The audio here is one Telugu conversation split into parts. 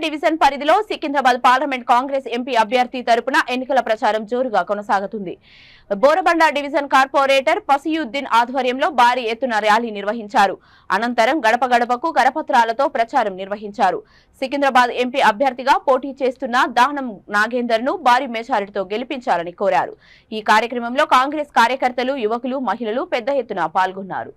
డివిజన్ పరిధిలో సికింద్రాబాద్ పార్లమెంట్ కాంగ్రెస్ ఎంపీ అభ్యర్థి తరపున ఎన్నికల ప్రచారం జోరుగా కొనసాగుతుంది. బోరబండ డివిజన్ కార్పొరేటర్ పసియుద్దీన్ ఆధ్వర్యంలో భారీ ఎత్తున ర్యాలీ నిర్వహించారు. అనంతరం గడప గడపకు కరపత్రాలతో ప్రచారం నిర్వహించారు. సికింద్రాబాద్ ఎంపీ అభ్యర్థిగా పోటీ చేస్తున్న దానం నాగేందర్ ను భారీ మెజారిటీతో గెలిపించాలని కోరారు. ఈ కార్యక్రమంలో కాంగ్రెస్ కార్యకర్తలు, యువకులు, మహిళలు పెద్ద ఎత్తున పాల్గొన్నారు.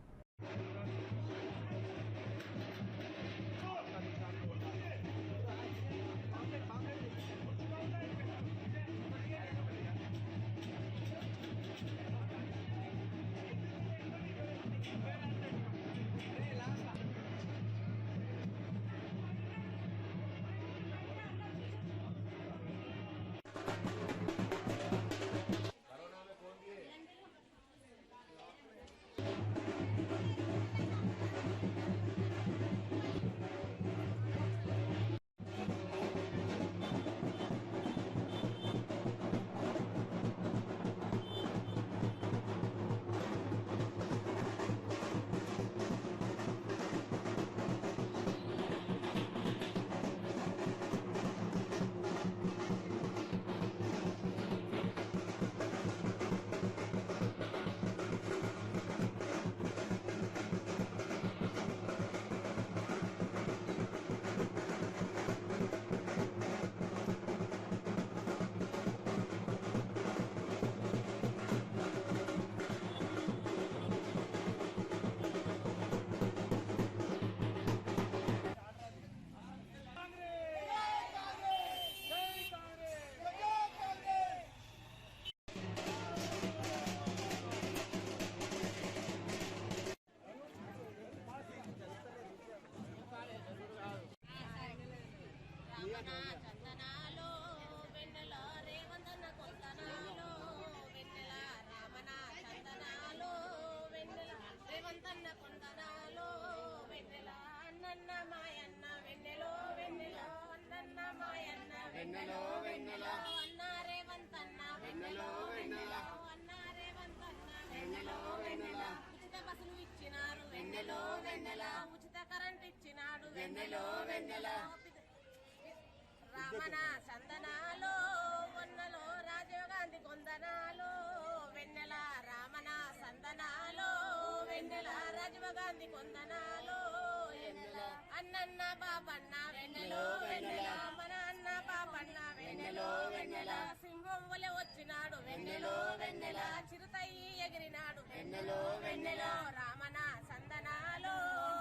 చందనాలో వెన్నెల రేవంతన్న కొందనాలో వెన్నెల రామన చందనాలో వెన్నెల రేవంతన్న కొందనాలో వెన్నెల అన్నన్న మాయన్న వెన్నెలో వెన్నెల అన్నన్న మాయన్న వెన్నెలో వెన్నెల అన్న రేవంతన్న వెన్నెలో వెన్నెల అన్న రేవంతన్న వెన్నెలో వెన్నెల ఉచిత బస్సులు ఇచ్చినారు వెన్నెలో వెన్నెల ఉచిత కరెంట్ ఇచ్చినాడు వెన్నెలో వెన్నెల రామన చందనాలో వన్నలో రాజీవ్ గాంధీ కొందనాలో వెన్నెల రామన చందనాలో వెన్నెల రాజీవ్ గాంధీ కొందనాలో అన్నన్న బాబన్న వెన్నెలో వెన్నెల మన అన్న బాబన్న వెన్నెలో వెన్నెల సింహం వలె వచ్చినాడు వెన్నెలో వెన్నెల చిరుతయ్యి ఎగిరినాడు వెన్నెలో వెన్నెల